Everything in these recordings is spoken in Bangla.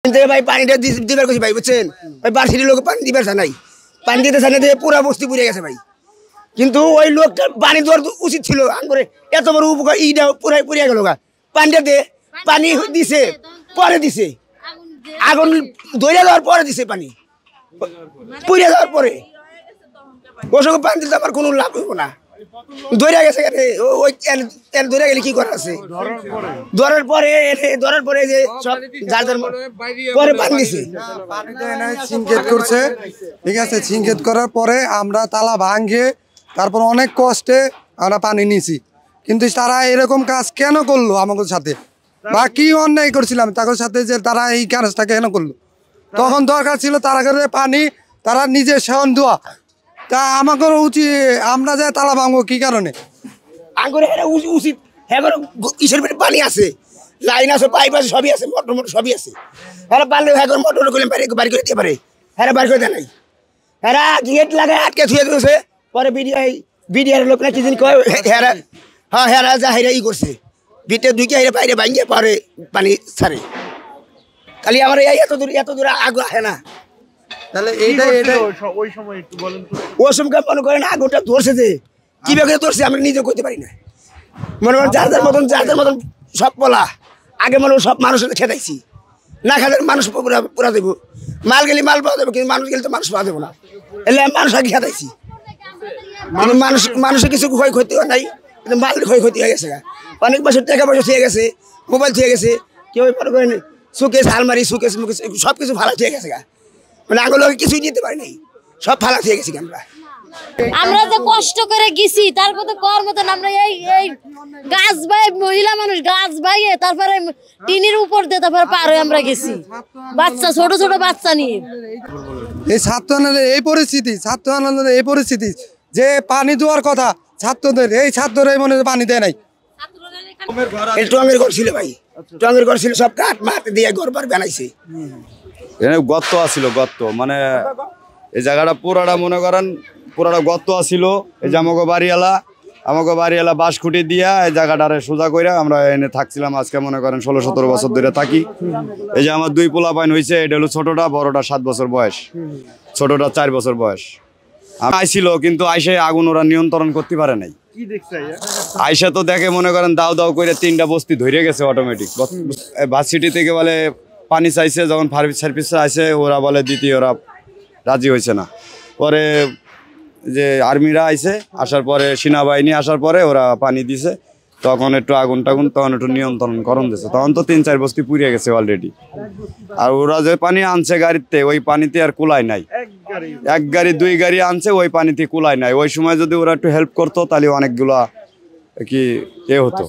ভাই পানিটা দিবার কইছি ভাই বুঝছেন ভাই বাড়ির লোক পানি দিবার নাই পানি দিতে চায় না দিয়ে পুরা বস্তি পুড়ে গেছে ভাই কিন্তু ওই লোকটা পানি দেওয়ার উচিত ছিল আঙ্গুরে এত বড় উপকার ইটা পুরাই পুড়িয়ে গেল পানিটা দিয়ে পানি দিছে পরে দিছে আগুন ধরে যাওয়ার পরে দিছে পানি পুড়ে যাওয়ার পরে ওসব পানি দিতে আমার কোনো লাভ হইব না ধরে গেছে ওই ধরে গেলে কি করার আছে ধরার পরে যে সব যার পরে পানি দিছে সিনকেট করছে ঠিক আছে সিনকেট করার পরে আমরা তালা ভাঙে তারপর অনেক কষ্টে আমরা পানি নিয়েছি কিন্তু তারা এরকম কাজ কেন করলো আমাদের সাথে বা কি অন্যায় করছিলাম তাদের সাথে যে তারা এই কাজটা কেন করলো তখন দরকার ছিল তারা করে পানি তারা নিজে সেবন দেওয়া তা আমাকে উচিত আমরা যে তালা ভাঙবো কি কারণে আঙ্গুরে উচিত হ্যাঁ কিসের পানি আছে লাইন আছে পাইপ আছে সবই আছে মোটর মোটর সবই আছে হ্যাঁ পারলে হ্যাঁ মোটর করলে বাড়ি করে দিতে পারে হ্যাঁ বাড়ি করে দেয় নাই হ্যাঁ গেট লাগায় আটকে থুয়ে দিয়েছে পরে বিডিআর লোক না কি দিন কয় হ্যাঁ হ্যাঁ যা হেরা ই করছে বিটে ঢুকে হেরে বাইরে ভাঙিয়ে পরে পানি ছাড়ে খালি আমার এত দূর আগুন আসে না তাহলে ওই সময় একটু বলেন তো ওই সময় মনে করেন আগুনটা ধরছে যে কিভাবে ধরছে আমি নিজে করতে পারি না মনে করেন যার মতন সব বলা আগে মনে সব মানুষের খেতাইছি না খেলে মানুষ পুরা দেবো মাল গেলে মাল পাওয়া যাবে কিন্তু মানুষ গেলে তো মানুষ পাওয়া যাবো না এলে মানুষ আগে খেতাইছি মানুষের কিছু ক্ষয়ক্ষতি নাই কিন্তু মাল ক্ষয়ক্ষতি হয়ে গেছে অনেক বছর টাকা পয়সা থিয়ে গেছে মোবাইল থিয়ে গেছে কেউ মনে করেন সুকেশ আলমারি সুকেশ মুকেশ সব কিছু ভালো থিয়ে গেছে মানে আগে লোক কিছুই নিতে পারি নাই সব ফালা থিয়ে গেছি আমরা যে কষ্ট করে গেছি তারপর তো কর মতন আমরা এই গাছ বাই মহিলা মানুষ গাছ বাইয়ে তারপরে টিনের উপর দিয়ে তারপরে পার হয়ে আমরা গেছি বাচ্চা ছোট ছোট বাচ্চা নিয়ে এই ছাত্র আন্দোলনের এই পরিস্থিতি যে পানি দেওয়ার কথা ছাত্রদের এই ছাত্ররা মনে পানি দেয় নাই টঙের ঘর ছিল ভাই টঙের ঘর ছিল সব কাঠ মাঠ দিয়ে ঘর বার বানাইছে গর্ত আছিল গর্ত মানে এই জায়গাটা পুরাটা মনে করেন পুরাটা গর্ত আছিল এই যে আমাকে বাড়িওয়ালা বাঁশ খুঁটি দিয়া এই জায়গাটারে সোজা করে আমরা এনে থাকছিলাম আজকে মনে করেন 16-17 বছর ধরে থাকি এই যে আমার 2 পোলা পাইন হয়েছে এটা হলো ছোটটা বড়টা 7 বছর বয়স ছোটটা 4 বছর বয়স আইছিল কিন্তু আইসে আগুন ওরা নিয়ন্ত্রণ করতে পারে নাই আইসা তো দেখে মনে করেন দাও দাও করে 3টা বস্তি ধরে গেছে অটোমেটিক ভার্সিটি থেকে বলে পানি চাইছে যখন ফায়ার সার্ভিস আইসে ওরা বলে দিতে ওরা রাজি হয়েছে না পরে যে আর্মিরা আইসে আসার পরে সেনাবাহিনী আসার পরে ওরা পানি দিছে তখন একটু আগুন তখন একটু নিয়ন্ত্রণ করণ দিছে তখন তো 3-4 বস্তি পুড়িয়ে গেছে অলরেডি আর ওরা যে পানি আনছে গাড়িতে ওই পানিতে আর কুলায় নাই এক গাড়ি 2 গাড়ি আনছে ওই পানিতে কুলায় নাই ওই সময় যদি ওরা একটু হেল্প করতো তাহলে অনেকগুলা কি হতো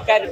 El